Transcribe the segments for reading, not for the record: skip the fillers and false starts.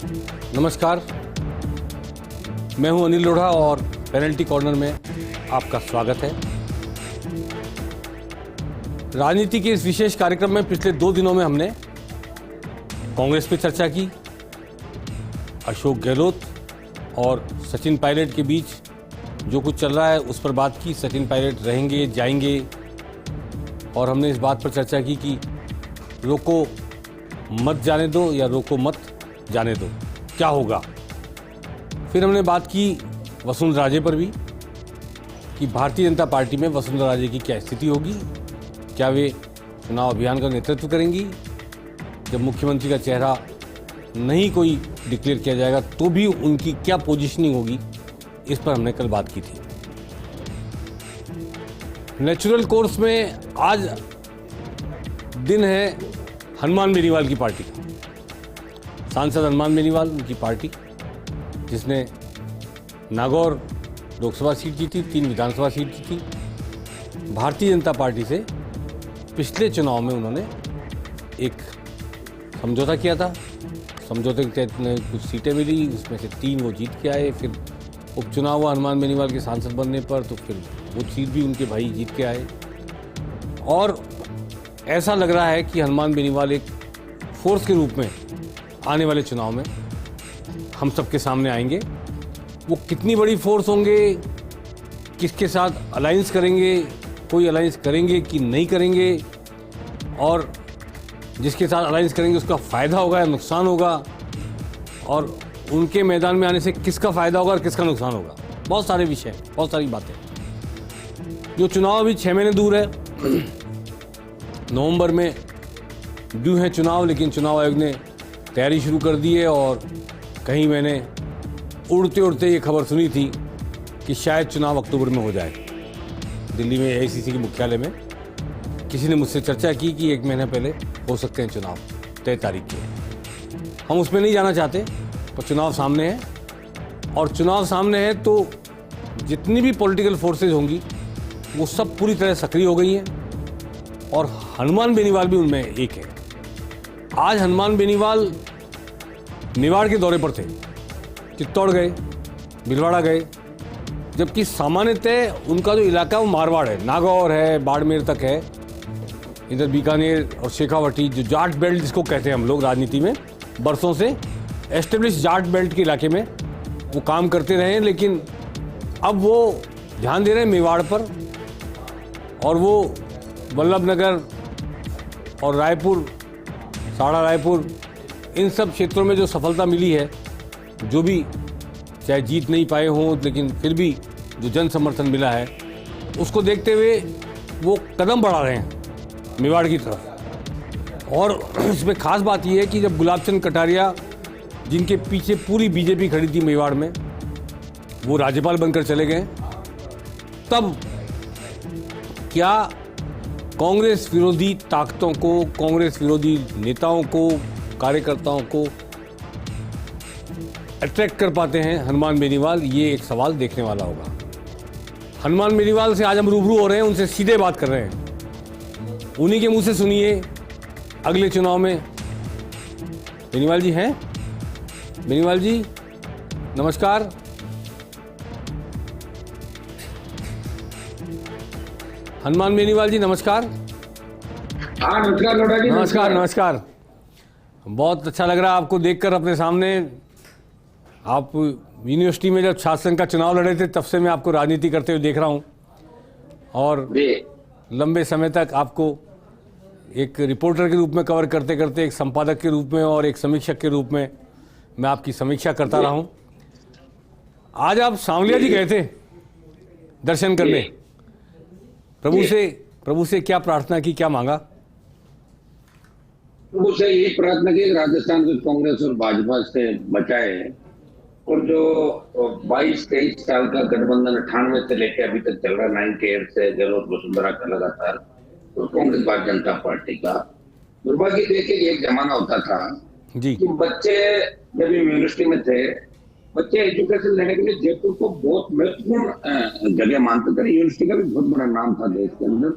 नमस्कार, मैं हूं अनिल लोढ़ा और पेनल्टी कॉर्नर में आपका स्वागत है। राजनीति के इस विशेष कार्यक्रम में पिछले 2 दिनों में हमने कांग्रेस पे चर्चा की, अशोक गहलोत और सचिन पायलट के बीच जो कुछ चल रहा है उस पर बात की। सचिन पायलट रहेंगे, जाएंगे, और हमने इस बात पर चर्चा की कि रोको मत जाने दो या रोको मत जाने दो, क्या होगा। फिर हमने बात की वसुंधरा राजे पर भी कि भारतीय जनता पार्टी में वसुंधरा राजे की क्या स्थिति होगी, क्या वे चुनाव अभियान का नेतृत्व करेंगी। जब मुख्यमंत्री का चेहरा नहीं कोई डिक्लेयर किया जाएगा तो भी उनकी क्या पोजीशनिंग होगी, इस पर हमने कल बात की थी। नेचुरल कोर्स में आज दिन है हनुमान बेनीवाल की पार्टी का। सांसद हनुमान बेनीवाल, उनकी पार्टी जिसने नागौर लोकसभा सीट जीती, 3 विधानसभा सीट जीती। भारतीय जनता पार्टी से पिछले चुनाव में उन्होंने एक समझौता किया था। समझौते के तहत उन्हें कुछ सीटें मिली, उसमें से 3 वो जीत के आए। फिर उपचुनाव हुआ हनुमान बेनीवाल के सांसद बनने पर, तो फिर वो सीट भी उनके भाई जीत के आए। और ऐसा लग रहा है कि हनुमान बेनीवाल एक फोर्स के रूप में आने वाले चुनाव में हम सबके सामने आएंगे। वो कितनी बड़ी फोर्स होंगे, किसके साथ अलायंस करेंगे, कोई अलायंस करेंगे कि नहीं करेंगे, और जिसके साथ अलायंस करेंगे उसका फ़ायदा होगा या नुकसान होगा, और उनके मैदान में आने से किसका फ़ायदा होगा और किसका नुकसान होगा। बहुत सारे विषय, बहुत सारी बातें। जो चुनाव अभी 6 महीने दूर है, नवंबर में ड्यू है चुनाव, लेकिन चुनाव आयोग ने तैयारी शुरू कर दी है। और कहीं मैंने उड़ते उड़ते ये खबर सुनी थी कि शायद चुनाव अक्टूबर में हो जाए। दिल्ली में AICC के मुख्यालय में किसी ने मुझसे चर्चा की कि 1 महीना पहले हो सकते हैं चुनाव, तय तारीख के। हम उसमें नहीं जाना चाहते, पर चुनाव सामने है, और चुनाव सामने है तो जितनी भी पॉलिटिकल फोर्सेज होंगी वो सब पूरी तरह सक्रिय हो गई हैं, और हनुमान बेनीवाल भी उनमें एक है। आज हनुमान बेनीवाल मेवाड़ के दौरे पर थे, चित्तौड़ गए, भीलवाड़ा गए, जबकि सामान्यतः उनका जो इलाका वो मारवाड़ है, नागौर है, बाड़मेर तक है, इधर बीकानेर और शेखावटी, जो जाट बेल्ट जिसको कहते हैं हम लोग राजनीति में, बरसों से एस्टेब्लिश जाट बेल्ट के इलाके में वो काम करते रहे हैं। लेकिन अब वो ध्यान दे रहे हैं मेवाड़ पर, और वो वल्लभ नगर और रायपुर, साड़ा रायपुर, इन सब क्षेत्रों में जो सफलता मिली है, जो भी चाहे जीत नहीं पाए हों, लेकिन फिर भी जो जन समर्थन मिला है, उसको देखते हुए वो कदम बढ़ा रहे हैं मेवाड़ की तरफ। और इसमें खास बात यह है कि जब गुलाब चंद कटारिया, जिनके पीछे पूरी बीजेपी खड़ी थी मेवाड़ में, वो राज्यपाल बनकर चले गए, तब क्या कांग्रेस विरोधी ताकतों को, कांग्रेस विरोधी नेताओं को, कार्यकर्ताओं को अट्रैक्ट कर पाते हैं हनुमान बेनीवाल? ये एक सवाल देखने वाला होगा। हनुमान बेनीवाल से आज हम रूबरू हो रहे हैं, उनसे सीधे बात कर रहे हैं, उन्हीं के मुंह से सुनिए अगले चुनाव में। बेनीवाल जी हैं? बेनीवाल जी नमस्कार। हनुमान बेनीवाल जी नमस्कार। हाँ नमस्कार लोढ़ा जी। नमस्कार नमस्कार। बहुत अच्छा लग रहा है आपको देखकर अपने सामने। आप यूनिवर्सिटी में जब छात्र संघ का चुनाव लड़े थे, तब से मैं आपको राजनीति करते हुए देख रहा हूँ, और लंबे समय तक आपको एक रिपोर्टर के रूप में कवर करते करते, एक संपादक के रूप में और एक समीक्षक के रूप में मैं आपकी समीक्षा करता रहा हूँ। आज आप सांवलिया जी गए थे दर्शन करने, प्रभु से क्या प्रार्थना की, क्या मांगा? प्रभु से यही प्रार्थना की राजस्थान को कांग्रेस और भाजपा से बचाए, और जो 22-23 साल का गठबंधन 98 से लेकर अभी तक चल रहा, 98 से गहलोत वसुंधरा का लगातार, तो कांग्रेस भारतीय जनता पार्टी का दुर्भाग्य देखे एक जमाना होता था जी कि बच्चे जब यूनिवर्सिटी में थे, बच्चे एजुकेशन लेने के लिए जयपुर को बहुत महत्वपूर्ण जगह मानते थे। यूनिवर्सिटी का भी बहुत बड़ा नाम था देश के अंदर।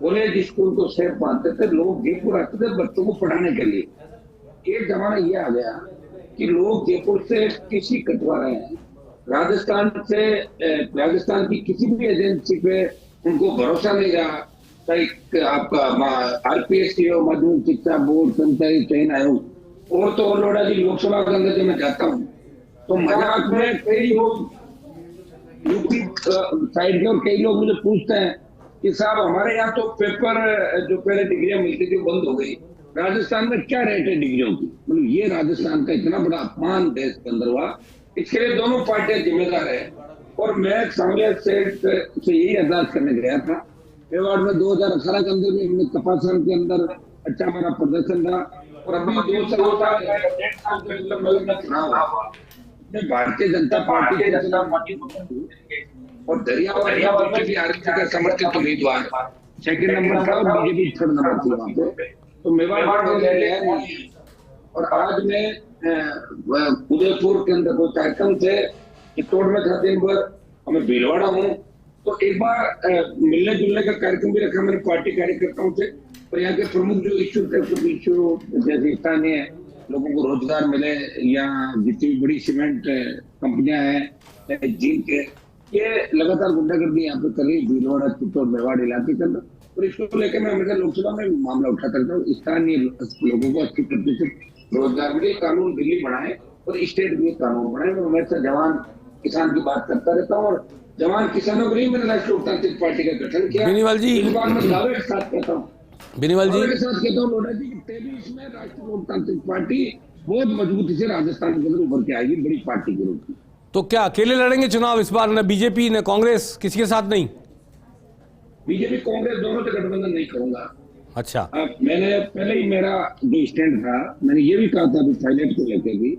कॉलेज स्कूल को सेफ मानते थे, लोग जयपुर आते थे बच्चों को पढ़ाने के लिए। एक जमाना ये आ गया कि लोग जयपुर से किसी कटवा रहे हैं, राजस्थान की किसी भी एजेंसी पे उनको भरोसा नहीं रहा, चाहे आपका आरपीएस हो, माध्यमिक शिक्षा बोर्ड, कर्मचारी चयन आयोग, और तो और लोड़ा जी लोकसभा के अंदर जब मैं जाता हूँ तो मजाक में कई लोग यूपी साइड के और कई लोग मुझे पूछते हैं कि साहब हमारे यहाँ तो पेपर जो पहले डिग्रियां मिलती थी बंद हो गई, राजस्थान में क्या रेट है डिग्रियों की? मतलब ये राजस्थान का इतना बड़ा अपमान देश के अंदर हुआ, इसके लिए दोनों पार्टियां जिम्मेदार है। और मैं सांवलिया सेठ से यही अरदास करने गया था। मेवाड़ में 2018 के अंदर भी हमने तपासन के अंदर अच्छा हमारा प्रदर्शन रहा, और अभी 2 साल भारतीय जनता पार्टी और दरियावाल के भी आरक्षण का समर्थित उम्मीदवार सेकंड नंबर था और बीजेपी थर्ड नंबर थी वहां पे, तो मेवाड़ और आज मैं उदयपुर के अंदर 2 कार्यक्रम थे, चित्तौड़ में था दिन भर, मैं भीलवाड़ा हूँ, तो एक बार मिलने जुलने का कार्यक्रम भी रखा मैंने पार्टी कार्यकर्ताओं से, और यहाँ के प्रमुख जो इश्यू थे कुछ इश्यू जैसे स्थानीय लोगों को रोजगार मिले या जितनी भी बड़ी सीमेंट कंपनियां हैं जिन के, ये लगातार गुंडागर्दी यहाँ पे कर रही है भीलवाड़ा, चित्तौड़, मेवाड़ इलाके के अंदर, और इसको लेकर मैं हमेशा लोकसभा में मामला उठाता रहता हूँ। स्थानीय लोगों को अच्छी प्रतिशत रोजगार मिले, कानून दिल्ली बनाए और स्टेट भी कानून बनाए। मैं हमेशा जवान किसान की बात करता रहता हूँ, और जवान किसानों के लिए मैंने राष्ट्रीय लोकतांत्रिक पार्टी का गठन किया। बेनीवाल जी, इस बार मैं दावे के साथ कहता हूँ, बेनीवाल जी के साथ कहता हूँ लोढ़ा जी, 23 में राष्ट्रीय लोकतांत्रिक पार्टी बहुत मजबूती से राजस्थान के अंदर उभर के आएगी, बड़ी पार्टी के रूप में। तो क्या अकेले लड़ेंगे चुनाव इस बार? न बीजेपी न कांग्रेस, किसी के साथ नहीं? बीजेपी कांग्रेस दोनों से गठबंधन नहीं करूंगा। अच्छा, मैंने पहले ही मेरा जो स्टैंड था, मैंने ये भी कहा था अभी पायलट को लेकर भी,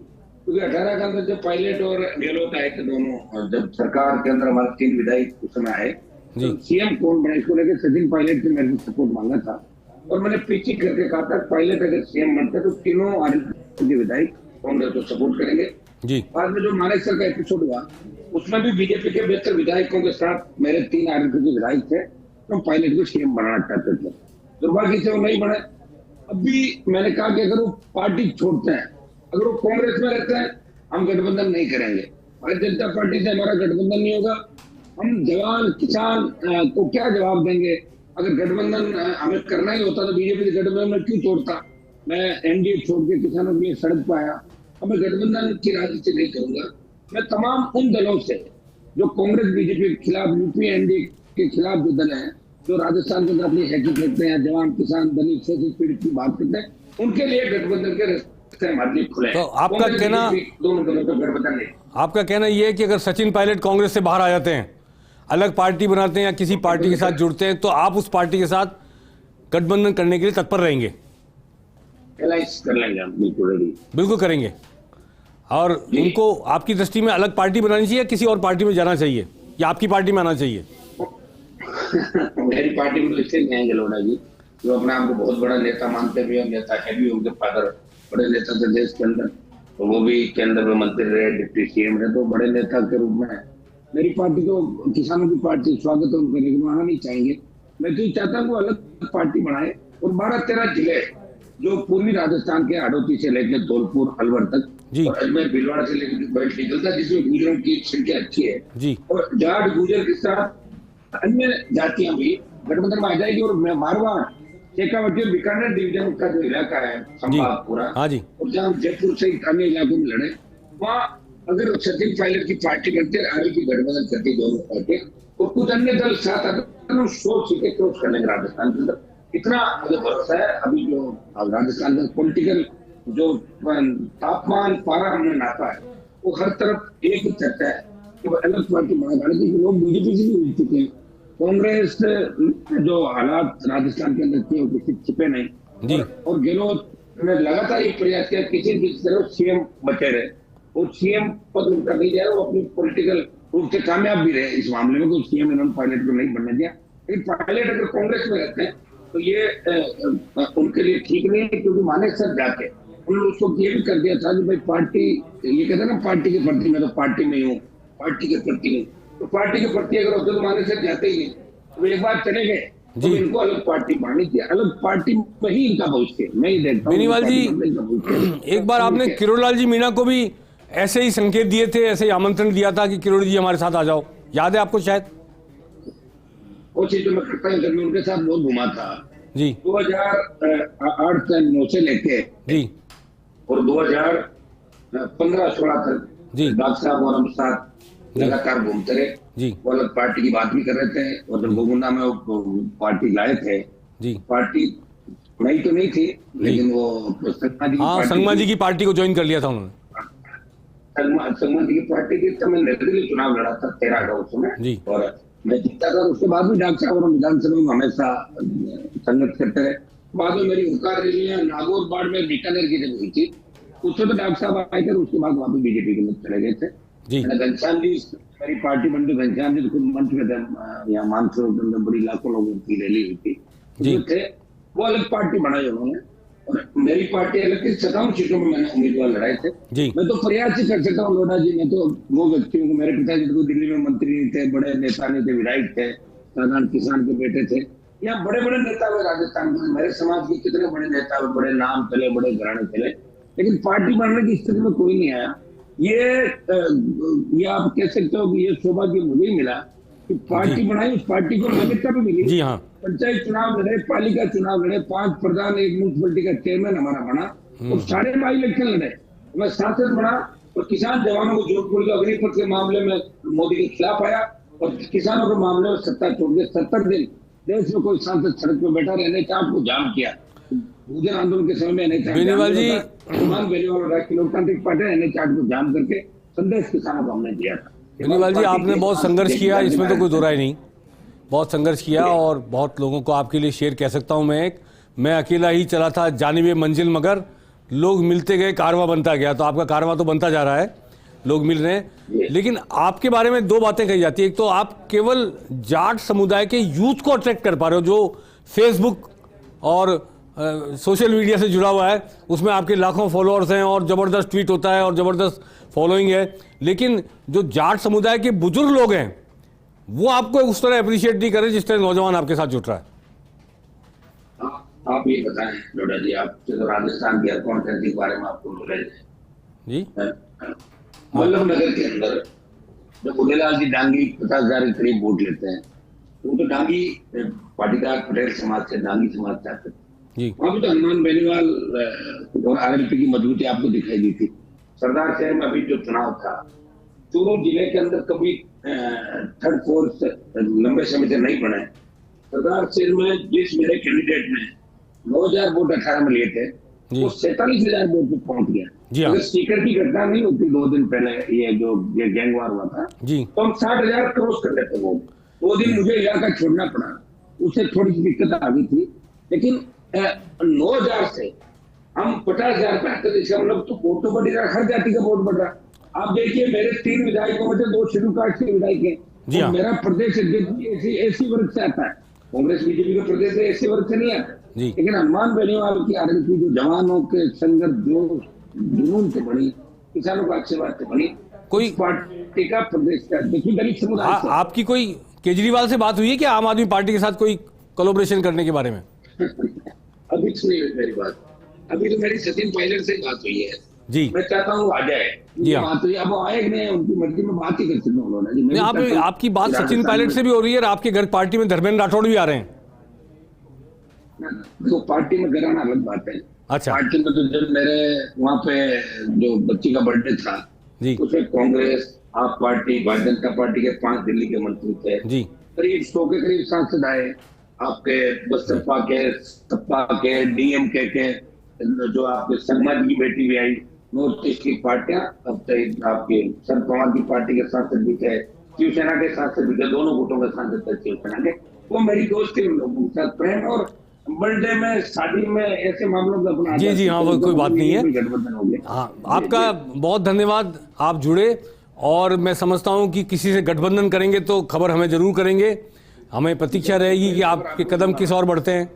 क्योंकि 18 के अंदर जब पायलट और गहलोत आए थे दोनों, और जब सरकार के अंदर हमारे 3 विधायक उस समय आए, तो सीएम कौन बने इसको लेकर सचिन पायलट से मेरे सपोर्ट मांगा था, और मैंने पीछे करके कहा था पायलट अगर सीएम बनते तो तीनों आरएलपी के विधायक कांग्रेस को सपोर्ट करेंगे जी। बाद में जो मानेक सर का एपिसोड हुआ उसमें भी बीजेपी के बेहतर विधायकों के साथ मेरे 3 आरएलपी के विधायक थे, तो पायलट को सीएम बनाना चाहते थे, दुर्भाग्य से वो नहीं बने। अभी मैंने कहा कि अगर वो पार्टी छोड़ते हैं, अगर वो कांग्रेस में रहते हैं, हम गठबंधन नहीं करेंगे, भारतीय जनता पार्टी से हमारा गठबंधन नहीं होगा। हम जवान किसान को क्या जवाब देंगे? अगर गठबंधन हमें करना ही होता तो बीजेपी के गठबंधन में क्यों तोड़ता? मैं एनडीए छोड़ के किसानों के लिए सड़क पर आया, अब मैं गठबंधन की राजनीति नहीं करूंगा। मैं तमाम उन दलों से जो कांग्रेस बीजेपी के खिलाफ, यूपी एनडीए के खिलाफ जो दल है, जो राजस्थान के अंदर अपनी हैकी करते हैं, जवान किसान दलित शोषित पीड़ित की बात करते हैं, उनके लिए गठबंधन के रास्ते हमारे लिए खुले। तो आपका कहना, दोनों दलों का गठबंधन नहीं। आपका कहना ये है कि अगर सचिन पायलट कांग्रेस से बाहर आ जाते हैं, अलग पार्टी बनाते हैं या किसी पार्टी के साथ जुड़ते हैं, तो आप उस पार्टी के साथ गठबंधन करने के लिए तत्पर रहेंगे? कर लेंगे हम, बिल्कुल रेडी, बिल्कुल करेंगे। और उनको आपकी दृष्टि में अलग पार्टी बनानी चाहिए, किसी और पार्टी में जाना चाहिए, या आपकी पार्टी में आना चाहिए? मेरी पार्टी में इसलिए नहीं आएंगे लोढ़ा जी, जो अपने आप को बहुत बड़ा नेता मानते भी, नेता है भी, उनके फादर बड़े नेता थे देश के अंदर, तो वो भी केंद्र में मंत्री रहे, डिप्टी सीएम रहे, तो बड़े नेता के रूप में है। मेरी पार्टी तो किसानों की पार्टी, स्वागत है उनका, लेकिन वहां नहीं चाहेंगे। मैं तो चाहता हूँ अलग पार्टी बनाए, और 12-13 जिले जो पूर्वी राजस्थान के हाड़ौती से लेकर धौलपुर अलवर तक, और अजमेर भीलवाड़ा से लेकर बेल्ट निकलता, जिसमें गुजरों की संख्या अच्छी है जी, और जाट गुजर के साथ अन्य जातियां भी गठबंधन में आ जाएगी। और मारवाड़, शेखावटी और बीकानेर डिवीजन का जो इलाका है संभाग पूरा, हाँ जी, और जहाँ जयपुर से अन्य इलाकों में लड़े, वहाँ अगर सचिन पायलट की पार्टी करते हैं, आगे की गठबंधन करती दोनों पार्टी, और कुछ अन्य दल साथ आकर 100 सीटें क्रॉस कर लेंगे राजस्थान के अंदर, इतना मुझे भरोसा है। अभी जो राजस्थान में पॉलिटिकल जो तापमान पारा हमने नापा है, वो हर तरफ एक ही चर्चा है कि अलग पार्टी बना की लोग बीजेपी से भी उठ चुके हैं। कांग्रेस जो हालात राजस्थान के अंदर थे वो किसी छिपे नहीं, और गहलोत ने लगातार एक प्रयास किया किसी भी तरह सीएम बचे रहे, और सीएम पद उनका नहीं जाए, वो अपनी पॉलिटिकल रूप से कामयाब भी रहे इस मामले में, तो सीएम इन्होंने पायलट को नहीं बनने दिया। लेकिन पायलट अगर कांग्रेस में रहते हैं तो ये उनके लिए ठीक नहीं है, क्योंकि मानेक सर जाके उन्होंने उसको ये भी कर दिया था कि भाई पार्टी, ये कहते हैं ना पार्टी के प्रति, मैं तो पार्टी में हूँ, पार्टी के प्रति हूँ, तो पार्टी के प्रति अगर होते तो मानेक सर जाते ही नहीं, तो एक बार चले गए जी। तो इनको अलग पार्टी बनानी चाहिए, अलग पार्टी में ही इनका भविष्य है। मैं ही देखता हूँ बेनीवाल जी, पार्टी में इनका भविष्य है। एक बार आपने किरोड़लाल जी मीणा को भी ऐसे ही संकेत दिए थे, ऐसे ही आमंत्रण दिया था कि किरोड़ी जी हमारे साथ आ जाओ, याद है आपको शायद? वो चीज तो मैं करता हूँ, जब मैं उनके साथ बहुत घुमा था जी 2008 से 9 से लेके जी और 2015-16 तक जी डॉक्टर साहब और हम साथ लगातार घूमते रहे। जी वो अलग पार्टी की बात भी कर रहे थे, और जब गोगुंडा में वो पार्टी लाए थे, जी। पार्टी नई तो नहीं थी, लेकिन वो संगमा जी की हाँ, पार्टी संगमा थी। जी की पार्टी को ज्वाइन कर लिया था उन्होंने। संगमा जी की पार्टी थी, तो मैं निर्दलीय चुनाव लड़ा था 13 का उसमें, जी और मैं जीता था। उसके बाद भी डॉक्टर साहब और विधानसभा में हमेशा संगत करते रहे। बाद में मेरी हुकार रैलियां नागौर, बाड़मेर, बीकानेर की जब हुई थी, उससे तो डॉक्टर साहब आए थे, उसके बाद वहां पे बीजेपी के लोग चले गए थे। जी घनश्याम जी, मेरी पार्टी बंटू घनश्याम जी तो खुद मंच में थे, यहाँ मानसरोवर के अंदर बड़ी लाखों लोगों की रैली हुई थी, जी। जो थे वो अलग पार्टी बनाई उन्होंने, और मेरी पार्टी अलग थी। 57 सीटों में मैंने उम्मीदवार लड़ाए थे। जी मैं तो प्रयास ही कर सकता हूँ लोढ़ा जी, मैं तो वो व्यक्ति हूँ, मेरे पिताजी तो दिल्ली में मंत्री नहीं थे, बड़े नेता नहीं थे, विधायक थे, साधारण किसान के बेटे थे। यहाँ बड़े बड़े नेता हुए राजस्थान में, मेरे समाज के कितने बड़े नेता हुए, बड़े नाम चले, बड़े घराने चले, लेकिन पार्टी बनने की स्थिति में कोई नहीं आया। ये आप कह सकते हो कि ये सौभाग्य मुझे ही मिला कि पार्टी बनाई, उस पार्टी को मान्यता भी मिली। जी हाँ पंचायत चुनाव लड़े, पालिका चुनाव लड़े, 5 प्रधान, एक म्यूनसिपलिटी का चेयरमैन हमारा बना, और सारे बाई इलेक्शन लड़े। मैं सांसद बना, और किसान जवानों को जोधपुर के अग्निपथ के मामले में मोदी के खिलाफ आया, और किसानों के मामले में सत्ता छोड़ के 70 दिन देश में कोई सांसद सड़क पर बैठा रहने का आपको जाम किया। भूजन आंदोलन के समय में नहीं बेनीवाल जी, बेनीवाल राष्ट्रीय लोकतांत्रिक पार्टी ने NH-8 को जाम करके संदेश किसानों को हमने दिया था। बेनीवाल जी, आपने बहुत संघर्ष किया, इसमें तो कोई दो राय नहीं, बहुत संघर्ष किया, और बहुत लोगों को आपके लिए शेयर कह सकता हूं मैं अकेला ही चला था जानिबे मंजिल, मगर लोग मिलते गए, कारवां बनता गया। तो आपका कारवां तो बनता जा रहा है, लोग मिल रहे हैं। लेकिन आपके बारे में 2 बातें कही जाती है। एक तो आप केवल जाट समुदाय के यूथ को अट्रैक्ट कर पा रहे हो, जो फेसबुक और सोशल मीडिया से जुड़ा हुआ है, उसमें आपके लाखों फॉलोअर्स हैं और ज़बरदस्त ट्वीट होता है और ज़बरदस्त फॉलोइंग है। लेकिन जो जाट समुदाय के बुजुर्ग लोग हैं, वो आपको उस तरह अप्रिशिएट नहीं कर रहे जिस तरह नौजवान आपके साथ जुट रहा है। आप ये बताएं लोढ़ा जी, आप तो राजस्थान के अकाउंटेंसी के बारे में आपको नॉलेज है जी। वल्लभ नगर के अंदर जब उदयलाल जी डांगी 50,000 के करीब वोट लेते हैं, तो वो तो डांगी पाटीदार पटेल समाज से, डांगी समाज से आते थे। जी वहां भी तो हनुमान बेनीवाल और RLP की मजबूती आपको दिखाई दी थी। सरदार शहर में अभी जो चुनाव था, चूरू जिले के अंदर कभी थर्ड फोर्थ लंबे समय से नहीं बने। सरदार शहर में जिस मेरे कैंडिडेट ने 9,000 वोट 18 में लिए थे, वो 47,000 वोट पे पहुंच गया। जी हाँ। अगर स्पीकर की घटना नहीं होती 2 दिन पहले, ये गैंगवार हुआ था, जी तो हम 60,000 क्रॉस कर लेते वोट। 2 दिन मुझे इलाका छोड़ना पड़ा, उससे थोड़ी सी दिक्कत आ गई थी, लेकिन 9,000 से हम 50,000 पे आते थे। इसका मतलब तो वोट तो बढ़ रहा, हर जाति का वोट बढ़ रहा। आप देखिए, मेरे 3 विधायकों में से 2 शेड्यूल कास्ट के विधायक हैं। जी हाँ। मेरा प्रदेश अध्यक्ष एसी वर्ग से आता है, कांग्रेस बीजेपी का प्रदेश एसी वर्ग से नहीं आता। जी। लेकिन हनुमान बेनीवाल की RLP जो जवानों के संगत जो जुनून से बनी, किसानों का आशीर्वाद से बनी, कोई पार्टी का प्रदेश का देखिए दलित समुदाय से। आपकी कोई केजरीवाल से बात हुई है कि आम आदमी पार्टी के साथ कोई कोलैबोरेशन करने के बारे में? अभी तो नहीं हुई मेरी बात, अभी तो मेरी सचिन पायलट से बात हुई है जी। मैं चाहता हूँ आ जाए। जी हाँ। बात हुई, अब वो आए नहीं, उनकी मर्जी में बात ही कर सकते उन्होंने। नहीं, आपकी बात सचिन पायलट से भी हो रही है, और आपके घर पार्टी में धर्मेंद्र राठौड़ भी आ रहे हैं। तो पार्टी में कराना अलग बात है। अच्छा। पार्टी में तो जब मेरे वहाँ पे जो बच्ची का बर्थडे था जी उसमें कांग्रेस, आप पार्टी, भारतीय जनता पार्टी के 5 दिल्ली के मंत्री थे, जी करीब 100 के करीब सांसद आए, आपके बसपा के, सपा के, DMK के, जो आपके संगमा जी की बेटी भी आई, नॉर्थ ईस्ट की पार्टियां, अब तक आपके शरद पवार की पार्टी के सांसद भी थे, शिवसेना के सांसद भी थे, दोनों गुटों के सांसद थे शिवसेना के। वो मेरी दोस्त थी, उन लोगों के साथ प्रेम, और बर्थडे में, शादी में, ऐसे मामलों में अपना जी हाँ, वो कोई बात नहीं है। गठबंधन हो गया। हाँ, आपका बहुत धन्यवाद, आप जुड़े, और मैं समझता हूँ कि किसी से गठबंधन करेंगे तो खबर हमें जरूर करेंगे। हमें प्रतीक्षा रहेगी कि आपके कदम किस ओर बढ़ते हैं,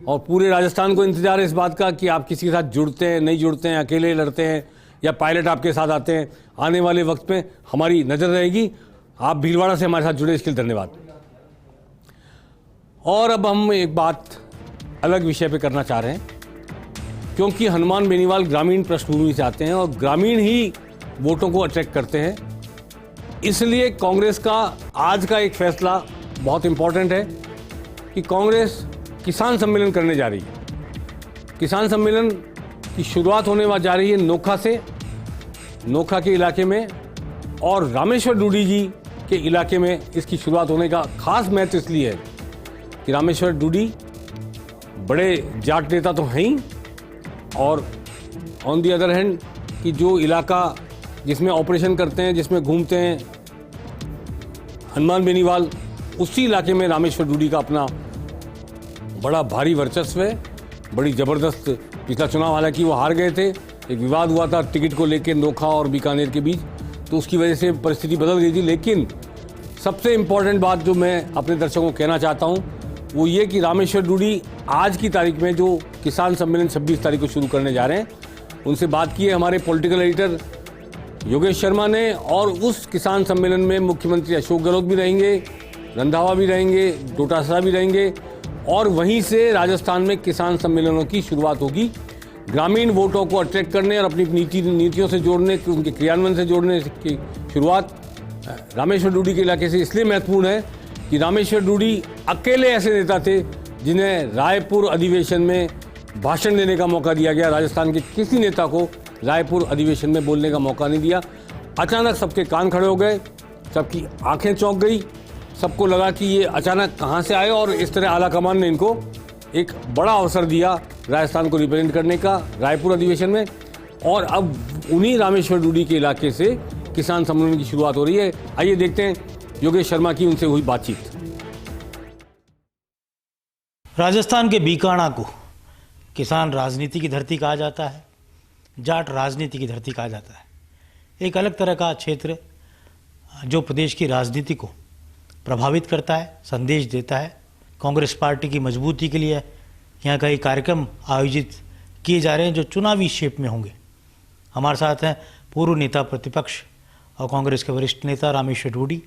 और पूरे राजस्थान को इंतजार है इस बात का कि आप किसी के साथ जुड़ते हैं, नहीं जुड़ते हैं, अकेले लड़ते हैं, या पायलट आपके साथ आते हैं। आने वाले वक्त में हमारी नज़र रहेगी। आप भीलवाड़ा से हमारे साथ जुड़े, इसके लिए धन्यवाद। और अब हम एक बात अलग विषय पे करना चाह रहे हैं, क्योंकि हनुमान बेनीवाल ग्रामीण पृष्ठभूमि से आते हैं और ग्रामीण ही वोटों को अट्रैक्ट करते हैं। इसलिए कांग्रेस का आज का एक फैसला बहुत इंपॉर्टेंट है कि कांग्रेस किसान सम्मेलन करने जा रही है। किसान सम्मेलन की शुरुआत होने जा रही है नोखा से, नोखा के इलाके में, और रामेश्वर डूडी जी के इलाके में इसकी शुरुआत होने का खास महत्व इसलिए है कि रामेश्वर डूडी बड़े जाट नेता तो हैं ही, और ऑन दी अदर हैंड कि जो इलाका जिसमें ऑपरेशन करते हैं, जिसमें घूमते हैं हनुमान बेनीवाल, उसी इलाके में रामेश्वर डूडी का अपना बड़ा भारी वर्चस्व है, बड़ी ज़बरदस्त। पिछला चुनाव हालांकि वो हार गए थे, एक विवाद हुआ था टिकट को लेकर नोखा और बीकानेर के बीच, तो उसकी वजह से परिस्थिति बदल गई थी। लेकिन सबसे इम्पॉर्टेंट बात जो मैं अपने दर्शकों को कहना चाहता हूँ वो ये कि रामेश्वर डूडी आज की तारीख में जो किसान सम्मेलन 26 तारीख को शुरू करने जा रहे हैं, उनसे बात की है हमारे पॉलिटिकल एडिटर योगेश शर्मा ने, और उस किसान सम्मेलन में मुख्यमंत्री अशोक गहलोत भी रहेंगे, रंधावा भी रहेंगे, डोटासरा भी रहेंगे, और वहीं से राजस्थान में किसान सम्मेलनों की शुरुआत होगी। ग्रामीण वोटों को अट्रैक्ट करने और अपनी नीतियों से जोड़ने, उनके क्रियान्वयन से जोड़ने की शुरुआत रामेश्वर डूडी के इलाके से इसलिए महत्वपूर्ण है कि रामेश्वर डूडी अकेले ऐसे नेता थे जिन्हें रायपुर अधिवेशन में भाषण देने का मौका दिया गया। राजस्थान के किसी नेता को रायपुर अधिवेशन में बोलने का मौका नहीं दिया। अचानक सबके कान खड़े हो गए, सबकी आंखें चौंक गई, सबको लगा कि ये अचानक कहाँ से आए, और इस तरह आला कमान ने इनको एक बड़ा अवसर दिया राजस्थान को रिप्रेजेंट करने का रायपुर अधिवेशन में। और अब उन्हीं रामेश्वर डूडी के इलाके से किसान सम्मेलन की शुरुआत हो रही है। आइए देखते हैं योगेश शर्मा की उनसे हुई बातचीत। राजस्थान के बीकाणा को किसान राजनीति की धरती कहा जाता है, जाट राजनीति की धरती कहा जाता है। एक अलग तरह का क्षेत्र जो प्रदेश की राजनीति को प्रभावित करता है, संदेश देता है। कांग्रेस पार्टी की मजबूती के लिए यहाँ कई कार्यक्रम आयोजित किए जा रहे हैं जो चुनावी शेप में होंगे। हमारे साथ हैं पूर्व नेता प्रतिपक्ष और कांग्रेस के वरिष्ठ नेता रामेश्वर डूडी,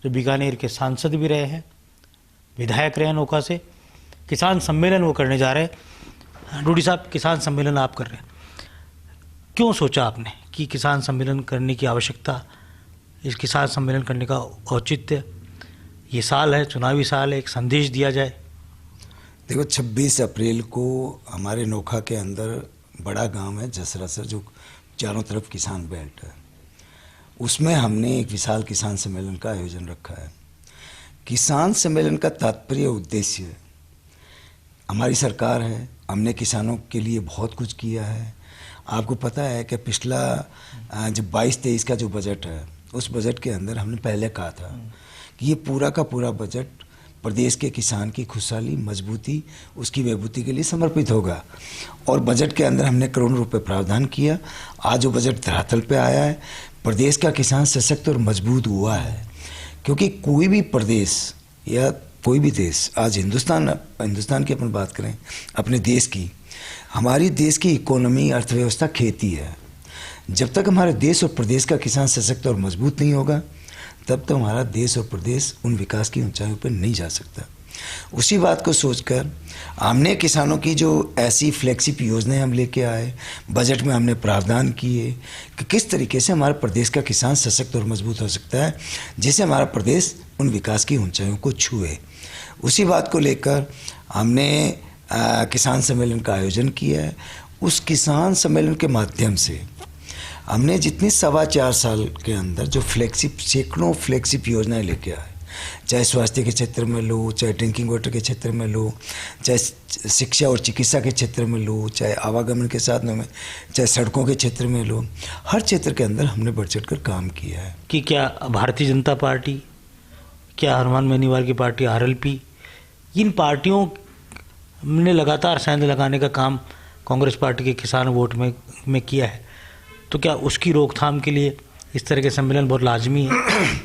जो बीकानेर के सांसद भी रहे हैं, विधायक रहे हैं नोखा से। किसान सम्मेलन वो करने जा रहे हैं। डूडी साहब, किसान सम्मेलन आप कर रहे हैं, क्यों सोचा आपने कि किसान सम्मेलन करने की आवश्यकता, इस किसान सम्मेलन करने का औचित्य, ये साल है, चुनावी साल है, एक संदेश दिया जाए? देखो, 26 अप्रैल को हमारे नोखा के अंदर बड़ा गांव है जसरासर, जो चारों तरफ किसान बेल्ट है, उसमें हमने एक विशाल किसान सम्मेलन का आयोजन रखा है। किसान सम्मेलन का तात्पर्य उद्देश्य, हमारी सरकार है, हमने किसानों के लिए बहुत कुछ किया है। आपको पता है कि पिछला जब 22-23 का जो बजट है, उस बजट के अंदर हमने पहले कहा था कि ये पूरा का पूरा बजट प्रदेश के किसान की खुशहाली, मजबूती, उसकी मजबूती के लिए समर्पित होगा। और बजट के अंदर हमने करोड़ों रुपए प्रावधान किया। आज जो बजट धरातल पे आया है, प्रदेश का किसान सशक्त और मजबूत हुआ है। क्योंकि कोई भी प्रदेश या कोई भी देश, आज हिंदुस्तान की अपन बात करें, अपने देश की, हमारी देश की इकोनॉमी, अर्थव्यवस्था खेती है। जब तक हमारे देश और प्रदेश का किसान सशक्त और मजबूत नहीं होगा, तब तक हमारा देश और प्रदेश उन विकास की ऊंचाइयों पर नहीं जा सकता। उसी बात को सोचकर हमने किसानों की जो ऐसी फ्लैगशिप योजनाएं हम लेके आए, बजट में हमने प्रावधान किए कि किस तरीके से हमारे प्रदेश का किसान सशक्त और मजबूत हो सकता है, जिससे हमारा प्रदेश उन विकास की ऊंचाइयों को छुए। उसी बात को लेकर हमने किसान सम्मेलन का आयोजन किया है। उस किसान सम्मेलन के माध्यम से हमने जितनी 4.25 साल के अंदर जो सैकड़ों फ्लैगशिप योजनाएं लेके आए, चाहे स्वास्थ्य के क्षेत्र में लो, चाहे ड्रिंकिंग वाटर के क्षेत्र में लो, चाहे शिक्षा और चिकित्सा के क्षेत्र में लो, चाहे आवागमन के साधनों में, चाहे सड़कों के क्षेत्र में लो, हर क्षेत्र के अंदर हमने बढ़ चढ़ कर काम किया है। कि क्या भारतीय जनता पार्टी, क्या हनुमान बेनीवाल की पार्टी RLP, इन पार्टियों ने लगातार सेंध लगाने का काम कांग्रेस पार्टी के किसान वोट में किया है, तो क्या उसकी रोकथाम के लिए इस तरह के सम्मेलन बहुत लाजमी है?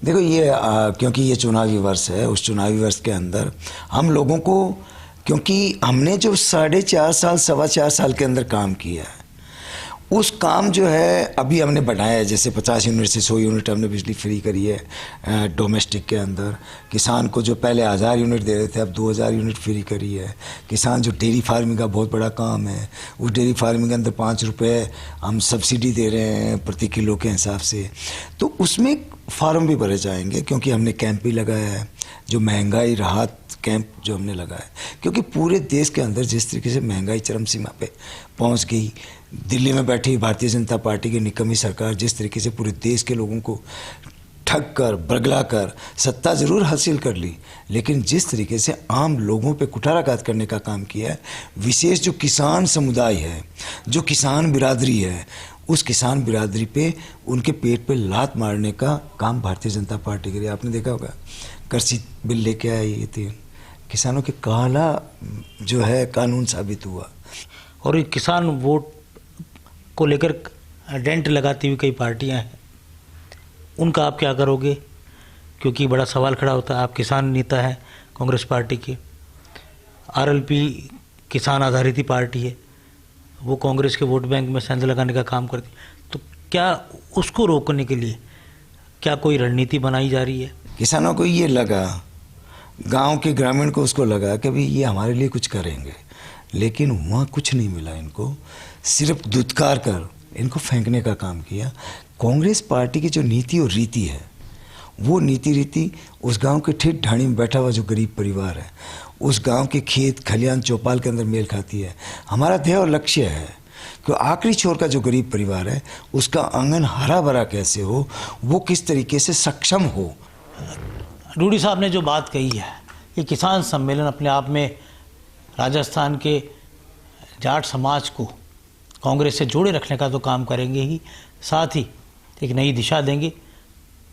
देखो, ये क्योंकि ये चुनावी वर्ष है, उस चुनावी वर्ष के अंदर हम लोगों को, क्योंकि हमने जो 4.5 साल 4.25 साल के अंदर काम किया है, उस काम जो है अभी हमने बढ़ाया है, जैसे 50 यूनिट से 100 यूनिट हमने बिजली फ्री करी है डोमेस्टिक के अंदर। किसान को जो पहले 1000 यूनिट दे रहे थे अब 2000 यूनिट फ्री करी है। किसान जो डेयरी फार्मिंग का बहुत बड़ा काम है, उस डेयरी फार्मिंग के अंदर 5 रुपये हम सब्सिडी दे रहे हैं प्रति किलो के हिसाब से। तो उसमें फार्म भी भरे जाएंगे, क्योंकि हमने कैंप भी लगाया है, जो महंगाई राहत कैंप जो हमने लगाया, क्योंकि पूरे देश के अंदर जिस तरीके से महंगाई चरम सीमा पे पहुंच गई, दिल्ली में बैठी भारतीय जनता पार्टी की निकम्मी सरकार जिस तरीके से पूरे देश के लोगों को ठग कर बरगला कर सत्ता ज़रूर हासिल कर ली, लेकिन जिस तरीके से आम लोगों पे कुठाराघात करने का काम किया है, विशेष जो किसान समुदाय है, जो किसान बिरादरी है, उस किसान बिरादरी पे उनके पेट पे लात मारने का काम भारतीय जनता पार्टी करी। आपने देखा होगा कृषि बिल लेके आई थी, किसानों के काला जो है कानून साबित हुआ। और ये किसान वोट को लेकर डेंट लगाती हुई कई पार्टियां हैं, उनका आप क्या करोगे? क्योंकि बड़ा सवाल खड़ा होता है, आप किसान नेता हैं कांग्रेस पार्टी के, आरएलपी किसान आधारित ही पार्टी है, वो कांग्रेस के वोट बैंक में सेंध लगाने का काम करती, तो क्या उसको रोकने के लिए क्या कोई रणनीति बनाई जा रही है? किसानों को ये लगा, गांव के ग्रामीण को उसको लगा कि भाई ये हमारे लिए कुछ करेंगे, लेकिन वहाँ कुछ नहीं मिला इनको, सिर्फ दुत्कार कर इनको फेंकने का काम किया। कांग्रेस पार्टी की जो नीति और रीति है, वो नीति रीति उस गांव के ठीक ढाणी में बैठा हुआ जो गरीब परिवार है, उस गांव के खेत खलियान चौपाल के अंदर मेल खाती है। हमारा ध्येय और लक्ष्य है कि आखिरी छोर का जो गरीब परिवार है उसका आंगन हरा भरा कैसे हो, वो किस तरीके से सक्षम हो। डूडी साहब ने जो बात कही है, ये किसान सम्मेलन अपने आप में राजस्थान के जाट समाज को कांग्रेस से जोड़े रखने का तो काम करेंगे ही, साथ ही एक नई दिशा देंगे।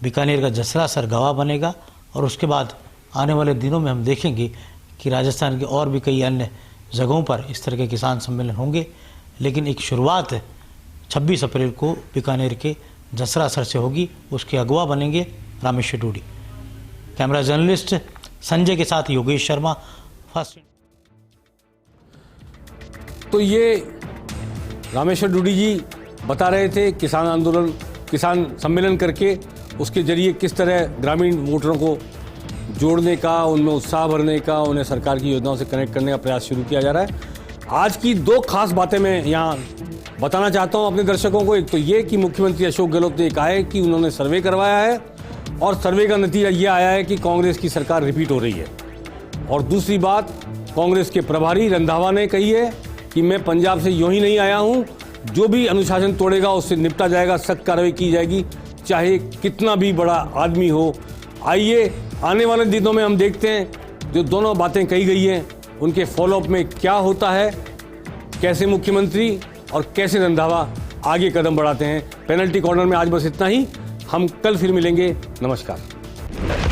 बीकानेर का जसरा सर गवाह बनेगा और उसके बाद आने वाले दिनों में हम देखेंगे कि राजस्थान के और भी कई अन्य जगहों पर इस तरह के किसान सम्मेलन होंगे। लेकिन एक शुरुआत 26 अप्रैल को बीकानेर के जसरा सर से होगी, उसके अगवा बनेंगे रामेश्वर डूडी। कैमरा जर्नलिस्ट संजय के साथ योगेश शर्मा, फर्स्ट। तो ये रामेश्वर डूडी जी बता रहे थे किसान आंदोलन, किसान सम्मेलन करके उसके जरिए किस तरह ग्रामीण वोटरों को जोड़ने का, उनमें उत्साह भरने का, उन्हें सरकार की योजनाओं से कनेक्ट करने का प्रयास शुरू किया जा रहा है। आज की 2 खास बातें मैं यहाँ बताना चाहता हूँ अपने दर्शकों को। एक तो ये कि मुख्यमंत्री अशोक गहलोत ने कहा है कि उन्होंने सर्वे करवाया है और सर्वे का नतीजा ये आया है कि कांग्रेस की सरकार रिपीट हो रही है। और दूसरी बात, कांग्रेस के प्रभारी रंधावा ने कही है कि मैं पंजाब से यूं ही नहीं आया हूं, जो भी अनुशासन तोड़ेगा उससे निपटा जाएगा, सख्त कार्रवाई की जाएगी, चाहे कितना भी बड़ा आदमी हो। आइए आने वाले दिनों में हम देखते हैं जो दोनों बातें कही गई हैं उनके फॉलोअप में क्या होता है, कैसे मुख्यमंत्री और कैसे रंधावा आगे कदम बढ़ाते हैं। पेनल्टी कॉर्नर में आज बस इतना ही, हम कल फिर मिलेंगे। नमस्कार।